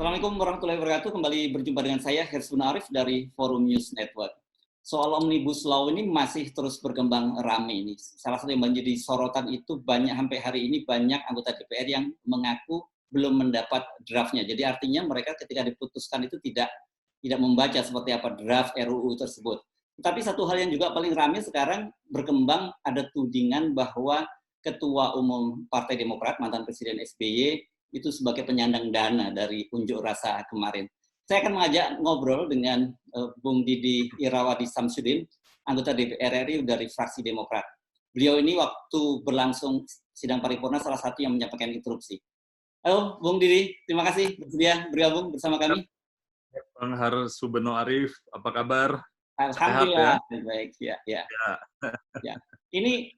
Assalamualaikum warahmatullahi wabarakatuh. Kembali berjumpa dengan saya, Hersun Arif dari Forum News Network. Soal Omnibus Law ini masih terus berkembang rame ini. Salah satu yang menjadi sorotan itu hampir hari ini banyak anggota DPR yang mengaku belum mendapat draftnya. Jadi artinya mereka ketika diputuskan itu tidak membaca seperti apa draft RUU tersebut. Tapi satu hal yang juga paling ramai sekarang berkembang, ada tudingan bahwa Ketua Umum Partai Demokrat, mantan Presiden SBY, itu sebagai penyandang dana dari unjuk rasa kemarin. Saya akan mengajak ngobrol dengan Bung Didi Irawadi Samsudin, anggota DPR RI dari fraksi Demokrat. Beliau ini waktu berlangsung sidang paripurna salah satu yang menyampaikan interupsi. Halo Bung Didi, terima kasih bersedia bergabung bersama kami. Bang Harus Subeno Arif, apa kabar? Alhamdulillah, sehat, ya? Baik. Ya. Ya. Ini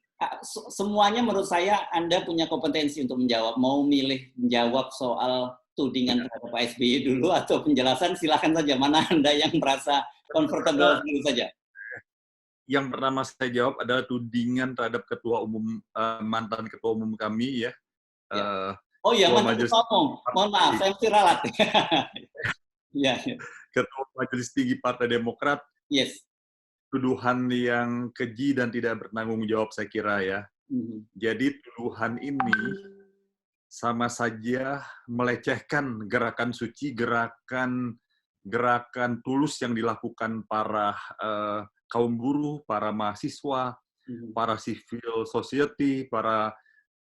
semuanya menurut saya Anda punya kompetensi untuk menjawab. Mau menjawab soal tudingan terhadap Pak SBY dulu atau penjelasan, silakan saja. Mana Anda yang merasa comfortable dulu saja. Yang pertama saya jawab adalah tudingan terhadap mantan ketua umum kami ya. Oh iya, mantan ketua umum. Mohon maaf, saya mesti ralat. Ketua Majelis Tinggi Partai Demokrat. Yes. Tuduhan yang keji dan tidak bertanggung jawab saya kira ya. Jadi tuduhan ini sama saja melecehkan gerakan suci, gerakan tulus yang dilakukan para kaum buruh, para mahasiswa, para civil society, para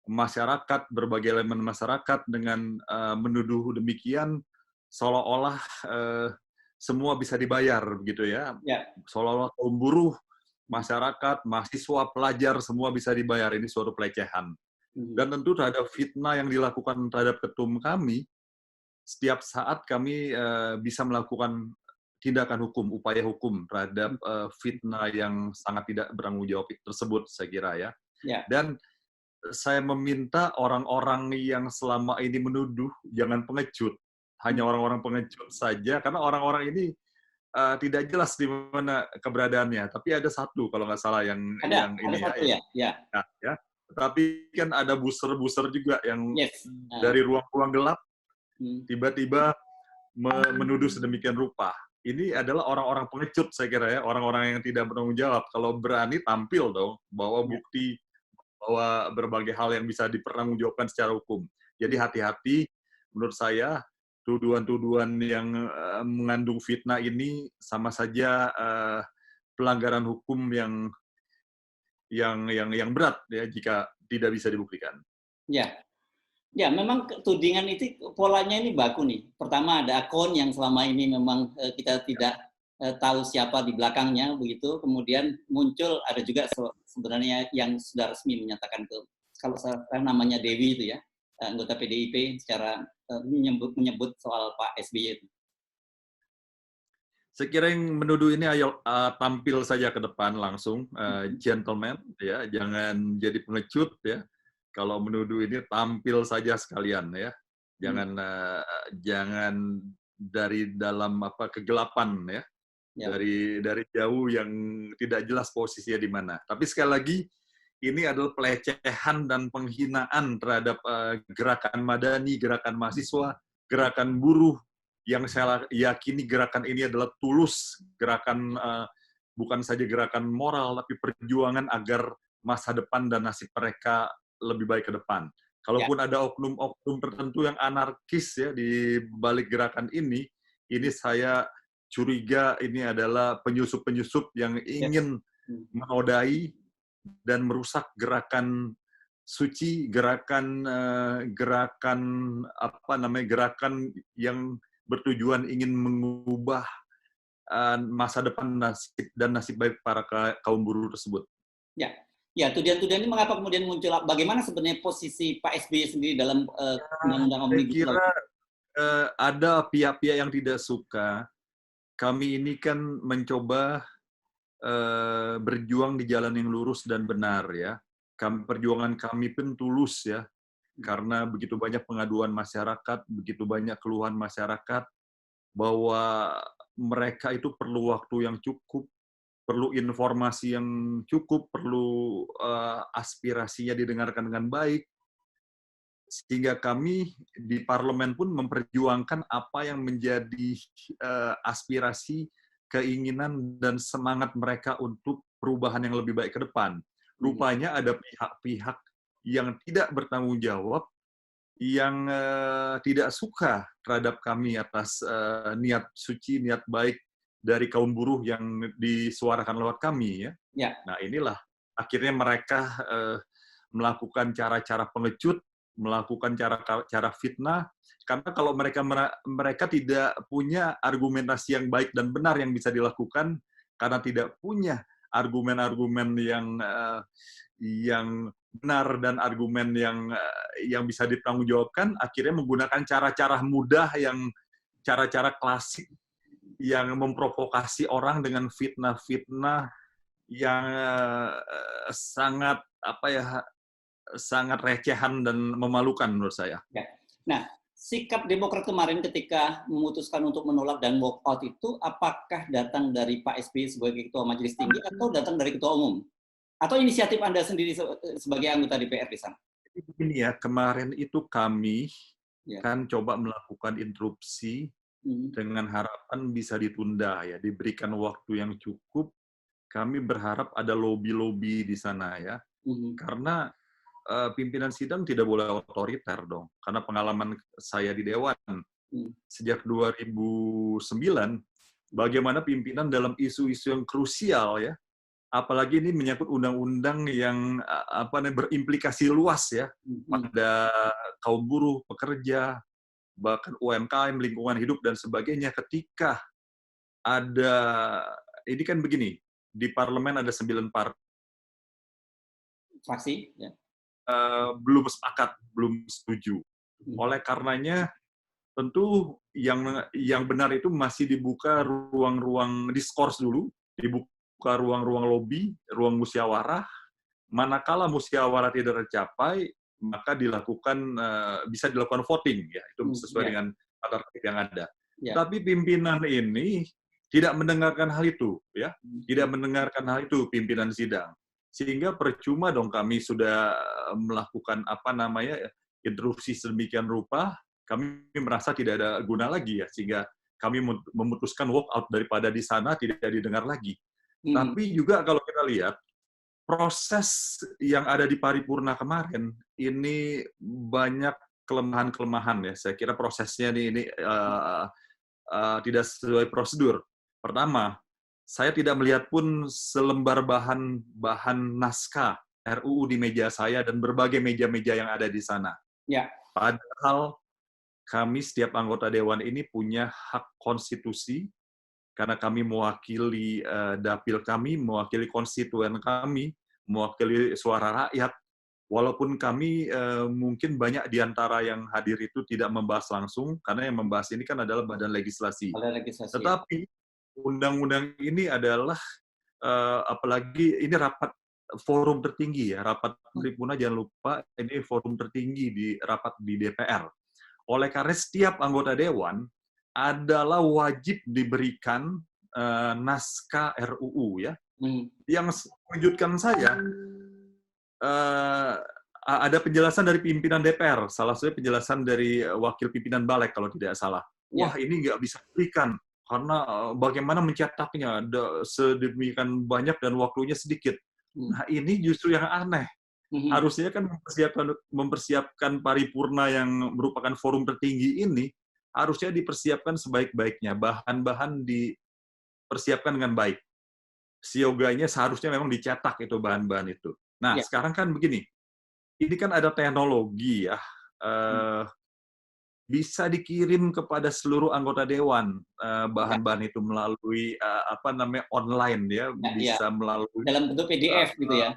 masyarakat, berbagai elemen masyarakat dengan menuduh demikian seolah-olah semua bisa dibayar begitu ya. Seolah-olah kaum buruh, masyarakat, mahasiswa, pelajar semua bisa dibayar. Ini suatu pelecehan. Dan tentu terhadap fitnah yang dilakukan terhadap ketum kami, setiap saat kami bisa melakukan tindakan hukum, upaya hukum terhadap fitnah yang sangat tidak bertanggung jawab tersebut, saya kira ya. Dan saya meminta orang-orang yang selama ini menuduh jangan pengecut, hanya orang-orang pengecut saja, karena orang-orang ini tidak jelas di mana keberadaannya. Tapi ada satu kalau nggak salah yang ini satu, ya. Tapi kan ada buser-buser juga yang dari ruang-ruang gelap tiba-tiba menuduh sedemikian rupa. Ini adalah orang-orang pengecut saya kira ya, orang-orang yang tidak bertanggung jawab. Kalau berani tampil dong, bawa bukti, bawa berbagai hal yang bisa dipertanggungjawabkan secara hukum. Jadi hati-hati menurut saya tuduhan-tuduhan yang mengandung fitnah ini sama saja pelanggaran hukum yang berat ya jika tidak bisa dibuktikan. Ya, memang tudingan itu polanya ini baku nih. Pertama ada akun yang selama ini memang kita tidak tahu siapa di belakangnya begitu. Kemudian muncul ada juga sebenarnya yang sudah resmi menyatakan kalau saya namanya Dewi itu ya, anggota PDIP secara menyebut soal Pak SBY itu. Saya kira yang menuduh ini ayo tampil saja ke depan langsung, gentleman, ya, jangan jadi pengecut ya. Kalau menuduh ini tampil saja sekalian ya, jangan dari dalam kegelapan ya, dari jauh yang tidak jelas posisinya di mana. Tapi sekali lagi ini adalah pelecehan dan penghinaan terhadap gerakan madani, gerakan mahasiswa, gerakan buruh, yang saya yakini gerakan ini adalah tulus, gerakan bukan saja gerakan moral, tapi perjuangan agar masa depan dan nasib mereka lebih baik ke depan. Kalaupun ada oknum-oknum tertentu yang anarkis ya di balik gerakan ini saya curiga ini adalah penyusup-penyusup yang ingin menodai dan merusak gerakan suci, gerakan yang bertujuan ingin mengubah masa depan nasib baik para kaum buruh tersebut. Ya, tudingan-tudingan ini mengapa kemudian muncul? Bagaimana sebenarnya posisi Pak SBY sendiri dalam undang-undang Omnibus Law? Saya kira ada pihak-pihak yang tidak suka. Kami ini kan mencoba berjuang di jalan yang lurus dan benar ya. Perjuangan kami pun tulus ya, karena begitu banyak pengaduan masyarakat, begitu banyak keluhan masyarakat bahwa mereka itu perlu waktu yang cukup, perlu informasi yang cukup, perlu aspirasinya didengarkan dengan baik. sehingga kami di parlemen pun memperjuangkan apa yang menjadi aspirasi, keinginan, dan semangat mereka untuk perubahan yang lebih baik ke depan. Rupanya ada pihak-pihak yang tidak bertanggung jawab, yang tidak suka terhadap kami atas niat suci, niat baik dari kaum buruh yang disuarakan lewat kami. Ya. Nah, inilah akhirnya mereka melakukan cara-cara pengecut, melakukan cara fitnah, karena kalau mereka tidak punya argumentasi yang baik dan benar yang bisa dilakukan, karena tidak punya argumen-argumen yang benar dan argumen yang bisa ditanggungjawabkan, akhirnya menggunakan cara-cara mudah, yang cara-cara klasik yang memprovokasi orang dengan fitnah-fitnah yang sangat sangat recehan dan memalukan menurut saya. Ya. Nah, sikap Demokrat kemarin ketika memutuskan untuk menolak dan walk out itu, apakah datang dari Pak SBY sebagai Ketua Majelis Tinggi atau datang dari Ketua Umum? Atau inisiatif Anda sendiri sebagai anggota DPR di sana? Begini ya, kemarin itu kami kan coba melakukan interupsi dengan harapan bisa ditunda, ya, diberikan waktu yang cukup. Kami berharap ada lobby-lobby di sana, ya, karena pimpinan sidang tidak boleh otoriter dong, karena pengalaman saya di Dewan sejak 2009, bagaimana pimpinan dalam isu-isu yang krusial, ya, apalagi ini menyangkut undang-undang yang berimplikasi luas, ya, pada kaum buruh, pekerja, bahkan UMKM, lingkungan hidup dan sebagainya. Ketika ada, ini kan begini, di parlemen ada 9 fraksi, ya. Belum sepakat, belum setuju. Oleh karenanya, tentu yang benar itu masih dibuka ruang-ruang diskurs dulu, dibuka ruang-ruang lobby, ruang musyawarah. Manakala musyawarah tidak tercapai, maka bisa dilakukan voting, ya, itu sesuai dengan tata tertib yang ada. Tapi pimpinan ini tidak mendengarkan hal itu, ya, tidak mendengarkan hal itu pimpinan sidang. Sehingga percuma dong kami sudah melakukan interupsi sedemikian rupa, kami merasa tidak ada guna lagi, ya, sehingga kami memutuskan walk out daripada di sana tidak didengar lagi. Tapi juga kalau kita lihat proses yang ada di paripurna kemarin ini banyak kelemahan-kelemahan, ya. Saya kira prosesnya ini tidak sesuai prosedur. Pertama, saya tidak melihat pun selembar bahan naskah RUU di meja saya dan berbagai meja-meja yang ada di sana. Ya. Padahal kami setiap anggota Dewan ini punya hak konstitusi, karena kami mewakili dapil kami, mewakili konstituen kami, mewakili suara rakyat. Walaupun kami mungkin banyak di antara yang hadir itu tidak membahas langsung, karena yang membahas ini kan adalah badan legislasi. Tetapi undang-undang ini adalah, apalagi ini rapat forum tertinggi, ya, rapat paripurna, jangan lupa ini forum tertinggi di rapat di DPR. Oleh karena setiap anggota Dewan adalah wajib diberikan naskah RUU, ya. Yang mengejutkan saya, ada penjelasan dari pimpinan DPR, salah satu penjelasan dari wakil pimpinan Balek kalau tidak salah. Wah, ini nggak bisa diberikan karena bagaimana mencetaknya sedemikian banyak dan waktunya sedikit. Nah, ini justru yang aneh. Harusnya kan mempersiapkan paripurna yang merupakan forum tertinggi ini, harusnya dipersiapkan sebaik-baiknya, bahan-bahan dipersiapkan dengan baik. Sioganya seharusnya memang dicetak itu bahan-bahan itu. Nah, sekarang kan begini, ini kan ada teknologi, ya, bisa dikirim kepada seluruh anggota Dewan bahan-bahan itu melalui online, ya, bisa melalui dalam bentuk PDF gitu, ya,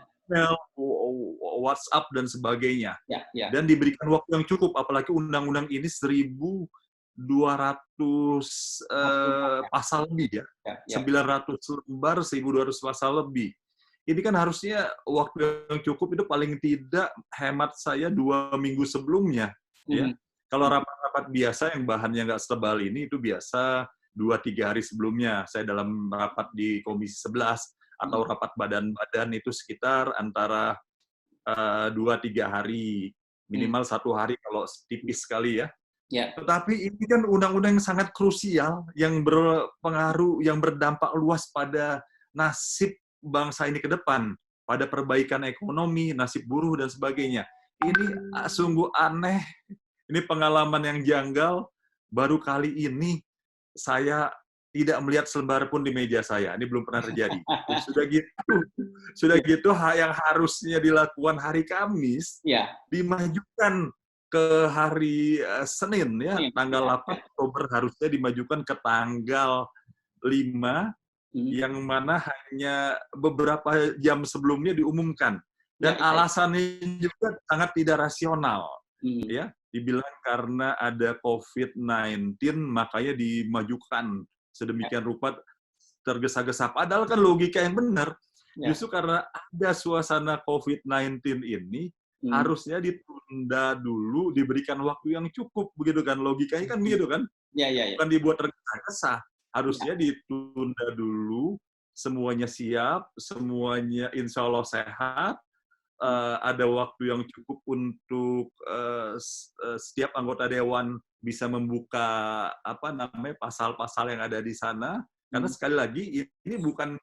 WhatsApp dan sebagainya. Dan diberikan waktu yang cukup, apalagi undang-undang ini 1.200 pasal lebih, ya. 900 lembar, 1.200 pasal lebih. Ini kan harusnya waktu yang cukup itu paling tidak hemat saya 2 minggu sebelumnya, ya. Kalau rapat-rapat biasa yang bahannya nggak setebal ini, itu biasa 2-3 hari sebelumnya. Saya dalam rapat di Komisi 11 atau rapat badan-badan itu sekitar antara 2-3 hari. minimal 1 hari kalau tipis sekali ya. Ya. Tetapi ini kan undang-undang yang sangat krusial, yang berpengaruh, yang berdampak luas pada nasib bangsa ini ke depan, pada perbaikan ekonomi, nasib buruh, dan sebagainya. Ini sungguh aneh, ini pengalaman yang janggal, baru kali ini saya tidak melihat selembar pun di meja saya. Ini belum pernah terjadi. Sudah gitu yang harusnya dilakukan hari Kamis, ya, dimajukan ke hari Senin ya, tanggal 8 Oktober harusnya dimajukan ke tanggal 5, yang mana hanya beberapa jam sebelumnya diumumkan. Dan alasannya juga sangat tidak rasional. Ya, dibilang karena ada COVID-19 makanya dimajukan sedemikian rupa, tergesa-gesa. Padahal kan logika yang benar. Justru karena ada suasana COVID-19 ini, harusnya ditunda dulu, diberikan waktu yang cukup, begitu kan? Logikanya kan begitu kan? Bukan dibuat tergesa-gesa. Harusnya ditunda dulu, semuanya siap, semuanya insya Allah sehat, ada waktu yang cukup untuk setiap anggota dewan bisa membuka pasal-pasal yang ada di sana. Karena sekali lagi ini bukan,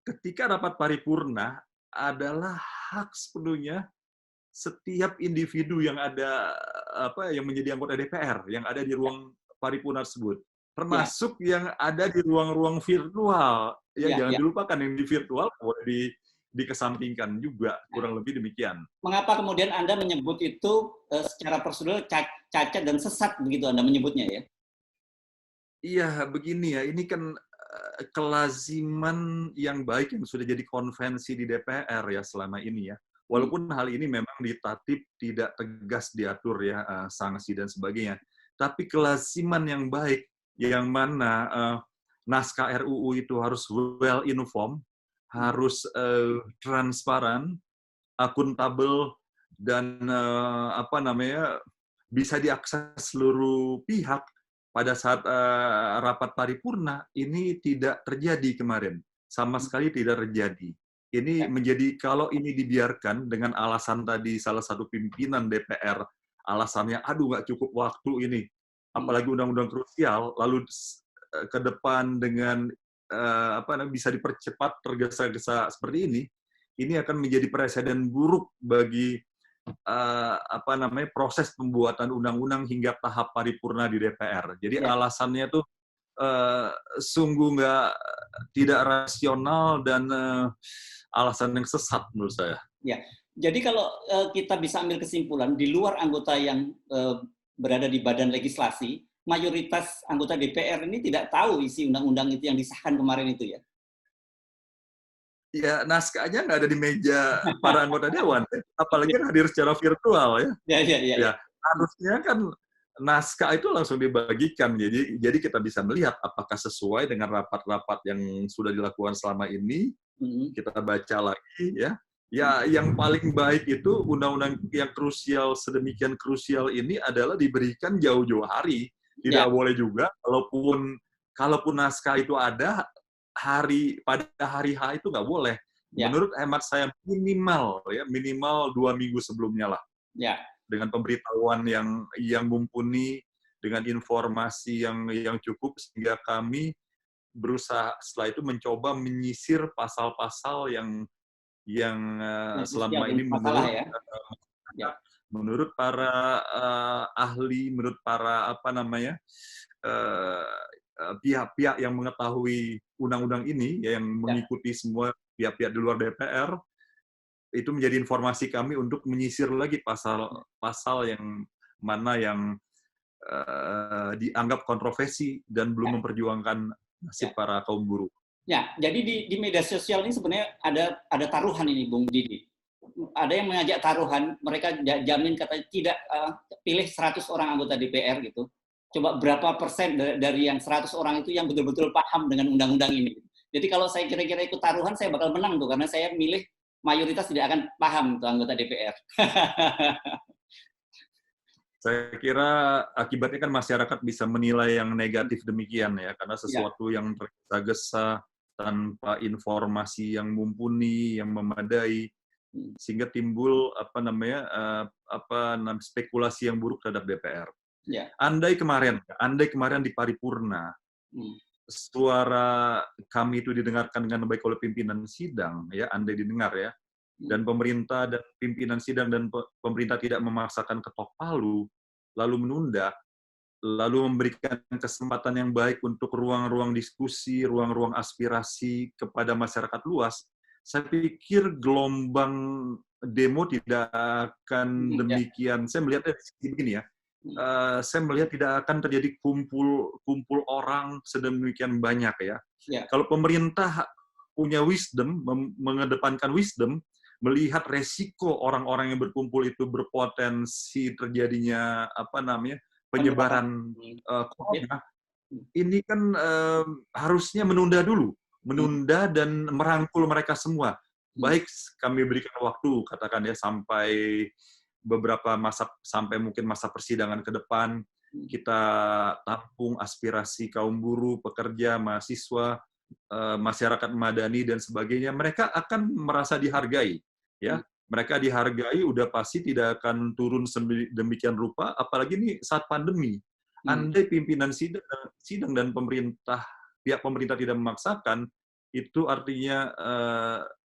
ketika rapat paripurna adalah hak sepenuhnya setiap individu yang ada yang menjadi anggota DPR yang ada di ruang paripurna tersebut, termasuk yang ada di ruang-ruang virtual. Jangan dilupakan yang di virtual boleh dikesampingkan juga, kurang lebih demikian. Mengapa kemudian Anda menyebut itu secara prosedural cacat dan sesat, begitu Anda menyebutnya ya? Iya, begini ya, ini kan kelaziman yang baik yang sudah jadi konvensi di DPR ya selama ini ya. Walaupun hal ini memang ditatip tidak tegas diatur ya, sanksi dan sebagainya. Tapi kelaziman yang baik, yang mana naskah RUU itu harus well informed, harus transparan, akuntabel, dan bisa diakses seluruh pihak pada saat rapat paripurna. Ini tidak terjadi kemarin, sama sekali tidak terjadi. Ini menjadi, kalau ini dibiarkan dengan alasan tadi salah satu pimpinan DPR, alasannya nggak cukup waktu ini, apalagi undang-undang krusial, lalu ke depan dengan bisa dipercepat tergesa-gesa seperti ini akan menjadi presiden buruk bagi proses pembuatan undang-undang hingga tahap paripurna di DPR. Jadi alasannya tuh sungguh tidak rasional dan alasan yang sesat menurut saya. Ya, jadi kalau kita bisa ambil kesimpulan, di luar anggota yang berada di badan legislasi, mayoritas anggota DPR ini tidak tahu isi undang-undang itu yang disahkan kemarin itu ya? Ya, naskahnya nggak ada di meja para anggota dewan, apalagi kan hadir secara virtual ya. Ya, harusnya kan naskah itu langsung dibagikan, jadi kita bisa melihat apakah sesuai dengan rapat-rapat yang sudah dilakukan selama ini. Kita baca lagi ya. Ya, yang paling baik itu undang-undang yang krusial, sedemikian krusial ini adalah diberikan jauh-jauh hari. Tidak boleh juga kalaupun naskah itu ada pada hari H itu nggak boleh. Menurut hemat saya minimal 2 minggu sebelumnya lah. Dengan pemberitahuan yang mumpuni, dengan informasi yang cukup, sehingga kami berusaha setelah itu mencoba menyisir pasal-pasal yang selama ini menurut para ahli, menurut para pihak-pihak yang mengetahui undang-undang ini, yang mengikuti semua pihak-pihak di luar DPR, itu menjadi informasi kami untuk menyisir lagi pasal-pasal yang mana yang dianggap kontroversi dan belum memperjuangkan nasib para kaum buruh. Ya, jadi di media sosial ini sebenarnya ada taruhan ini, Bung Didi. Ada yang mengajak taruhan, mereka jamin katanya tidak pilih 100 orang anggota DPR gitu. Coba berapa persen dari yang 100 orang itu yang betul-betul paham dengan undang-undang ini. Jadi kalau saya kira-kira ikut taruhan, saya bakal menang tuh, karena saya milih mayoritas tidak akan paham tuh anggota DPR. Saya kira akibatnya kan masyarakat bisa menilai yang negatif demikian ya, karena sesuatu yang tergesa-gesa, tanpa informasi yang mumpuni, yang memadai, sehingga timbul spekulasi yang buruk terhadap DPR. Ya. Andai kemarin di paripurna suara kami itu didengarkan dengan baik oleh pimpinan sidang, ya, andai didengar ya, dan pemerintah dan pimpinan sidang dan pemerintah tidak memaksakan ketok palu, lalu menunda, lalu memberikan kesempatan yang baik untuk ruang-ruang diskusi, ruang-ruang aspirasi kepada masyarakat luas, saya pikir gelombang demo tidak akan demikian. Saya melihatnya begini ya, saya melihat tidak akan terjadi kumpul orang sedemikian banyak ya. Kalau pemerintah punya wisdom, mengedepankan wisdom, melihat resiko orang-orang yang berkumpul itu berpotensi terjadinya penyebaran corona, ini kan harusnya menunda dulu, dan merangkul mereka semua. Baik kami berikan waktu, katakan ya, sampai beberapa masa, sampai mungkin masa persidangan ke depan, kita tampung aspirasi kaum buruh, pekerja, mahasiswa, masyarakat madani dan sebagainya. Mereka akan merasa dihargai, ya. Mereka dihargai, udah pasti tidak akan turun demikian rupa, apalagi ini saat pandemi. Andai pimpinan sidang dan pihak pemerintah tidak memaksakan, itu artinya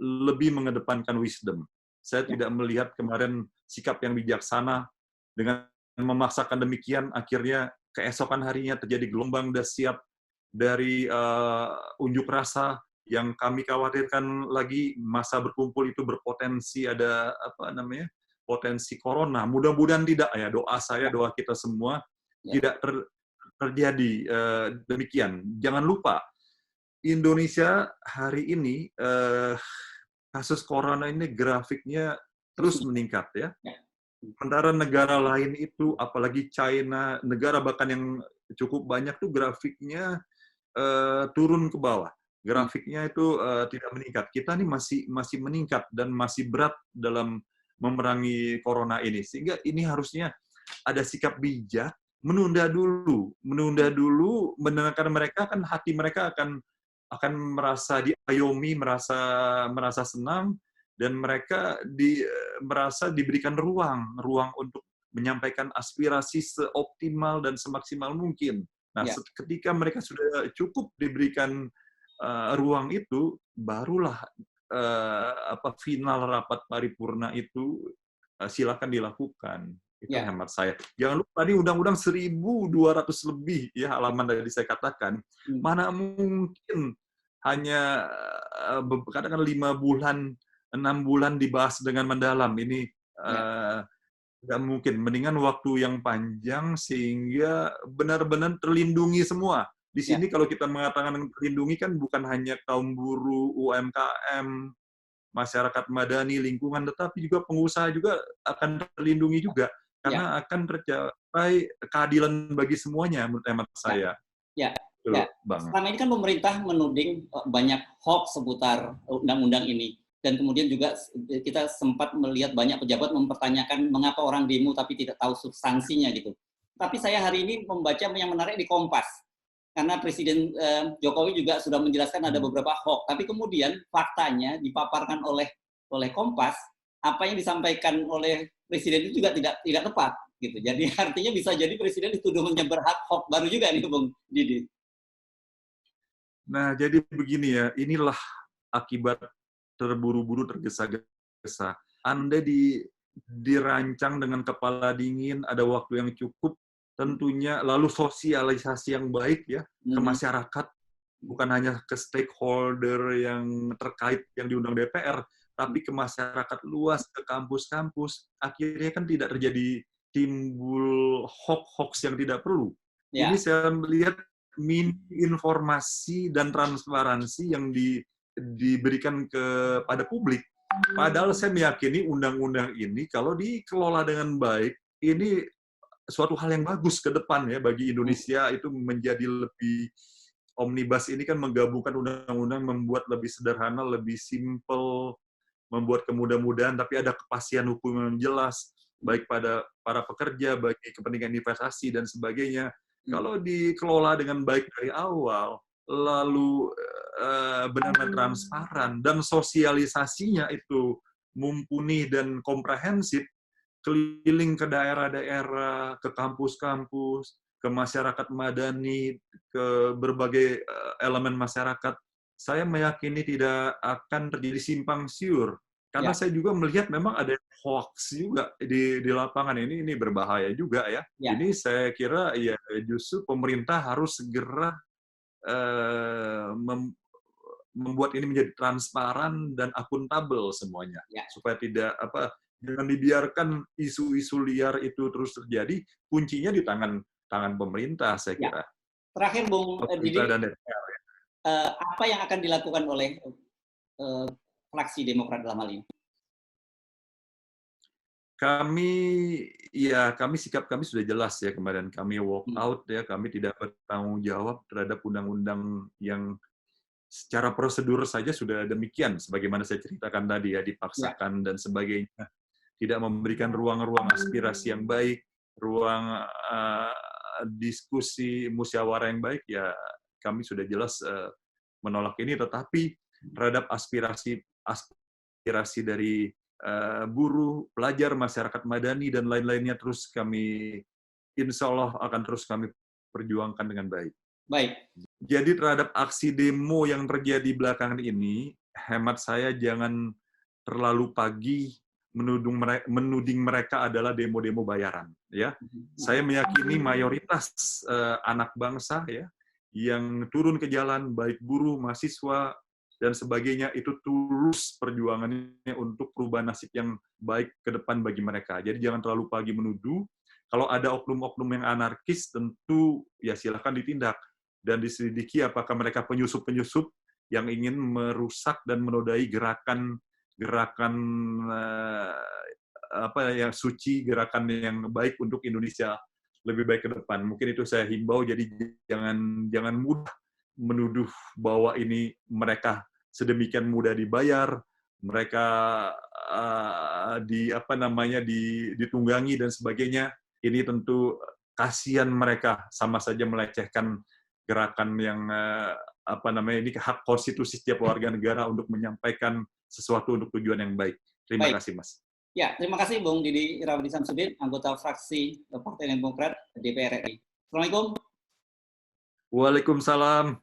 lebih mengedepankan wisdom. Saya tidak melihat kemarin sikap yang bijaksana dengan memaksakan demikian, akhirnya keesokan harinya terjadi gelombang dahsyat dari unjuk rasa yang kami khawatirkan lagi masa berkumpul itu berpotensi ada potensi corona. Mudah-mudahan tidak ya, doa kita semua tidak terjadi demikian. Jangan lupa Indonesia hari ini kasus corona ini grafiknya terus meningkat ya. Sementara negara lain itu, apalagi China, negara bahkan yang cukup banyak tuh grafiknya turun ke bawah. Grafiknya itu tidak meningkat. Kita nih masih meningkat dan masih berat dalam memerangi corona ini. Sehingga ini harusnya ada sikap bijak, menunda dulu, mendengarkan mereka, kan hati mereka akan merasa diayomi, merasa senang, dan mereka merasa diberikan ruang untuk menyampaikan aspirasi seoptimal dan semaksimal mungkin. Nah, ketika mereka sudah cukup diberikan ruang itu, barulah final rapat paripurna itu silakan dilakukan. Itu hemat saya. Jangan lupa tadi undang-undang 1.200 lebih ya halaman tadi saya katakan. Mana mungkin hanya katakan 5 bulan, 6 bulan dibahas dengan mendalam. Ini tidak mungkin. Mendingan waktu yang panjang sehingga benar-benar terlindungi semua. Di sini kalau kita mengatakan terlindungi kan bukan hanya kaum buruh, UMKM, masyarakat madani, lingkungan, tetapi juga pengusaha juga akan terlindungi juga. Karena akan tercapai keadilan bagi semuanya, menurut hemat saya. Bang. Selama ini kan pemerintah menuding banyak hoax seputar undang-undang ini. Dan kemudian juga kita sempat melihat banyak pejabat mempertanyakan mengapa orang demo tapi tidak tahu substansinya gitu. Tapi saya hari ini membaca yang menarik di Kompas. Karena Presiden Jokowi juga sudah menjelaskan ada beberapa hoax. Tapi kemudian faktanya dipaparkan oleh Kompas, apa yang disampaikan oleh Presiden itu juga tidak tepat gitu. Jadi artinya bisa jadi Presiden dituduh menyebar hoax baru juga nih Bung Didi. Nah, jadi begini ya, inilah akibat terburu-buru, tergesa-gesa. Andai dirancang dengan kepala dingin, ada waktu yang cukup, tentunya lalu sosialisasi yang baik ya ke masyarakat, bukan hanya ke stakeholder yang terkait yang diundang DPR, tapi ke masyarakat luas, ke kampus-kampus, akhirnya kan tidak terjadi timbul hoax-hoax yang tidak perlu. Ini saya melihat informasi dan transparansi yang diberikan kepada publik. Padahal saya meyakini undang-undang ini kalau dikelola dengan baik, ini suatu hal yang bagus ke depan ya bagi Indonesia, itu menjadi lebih omnibus ini kan menggabungkan undang-undang, membuat lebih sederhana, lebih simple, membuat kemudahan-mudahan, tapi ada kepastian hukum yang jelas, baik pada para pekerja, bagi kepentingan investasi, dan sebagainya. Kalau dikelola dengan baik dari awal, lalu benar-benar transparan, dan sosialisasinya itu mumpuni dan komprehensif, keliling ke daerah-daerah, ke kampus-kampus, ke masyarakat madani, ke berbagai elemen masyarakat, saya meyakini tidak akan terjadi simpang siur. Karena Ya. saya juga melihat memang ada hoax juga di lapangan ini berbahaya juga ya. Ya. Ini saya kira ya justru pemerintah harus segera membuat ini menjadi transparan dan akuntabel semuanya, Ya. supaya tidak jangan dibiarkan isu-isu liar itu terus terjadi. Kuncinya di tangan pemerintah, saya Ya. kira. Terakhir, Bung Pemerintah Didi, dan DPR. apa yang akan dilakukan oleh fraksi Demokrat dalam hal ini? Sikap kami sudah jelas ya kemarin. Kami walk out ya, kami tidak bertanggung jawab terhadap undang-undang yang secara prosedur saja sudah demikian, sebagaimana saya ceritakan tadi ya, dipaksakan dan sebagainya. Tidak memberikan ruang-ruang aspirasi yang baik, ruang diskusi musyawarah yang baik, ya kami sudah jelas menolak ini. Tetapi terhadap aspirasi dari buruh, pelajar, masyarakat madani, dan lain-lainnya terus kami, insya Allah akan terus kami perjuangkan dengan baik. Baik. Jadi terhadap aksi demo yang terjadi belakangan ini, hemat saya jangan terlalu pagi menuding mereka adalah demo-demo bayaran. Ya, saya meyakini mayoritas anak bangsa ya yang turun ke jalan, baik buruh, mahasiswa, dan sebagainya, itu tulus perjuangannya untuk perubahan nasib yang baik ke depan bagi mereka. Jadi jangan terlalu pagi menuduh. Kalau ada oknum-oknum yang anarkis, tentu ya silakan ditindak dan diselidiki apakah mereka penyusup-penyusup yang ingin merusak dan menodai gerakan yang suci, gerakan yang baik untuk Indonesia lebih baik ke depan. Mungkin itu saya himbau, jadi jangan mudah menuduh bahwa ini mereka sedemikian mudah dibayar, mereka ditunggangi dan sebagainya. Ini tentu kasihan mereka, sama saja melecehkan gerakan yang ini hak konstitusi setiap warga negara untuk menyampaikan sesuatu untuk tujuan yang baik. Terima kasih, Mas. Ya, terima kasih Bung Didi Irawadi Samsudin, anggota fraksi Partai Demokrat DPR RI. Assalamualaikum. Waalaikumsalam.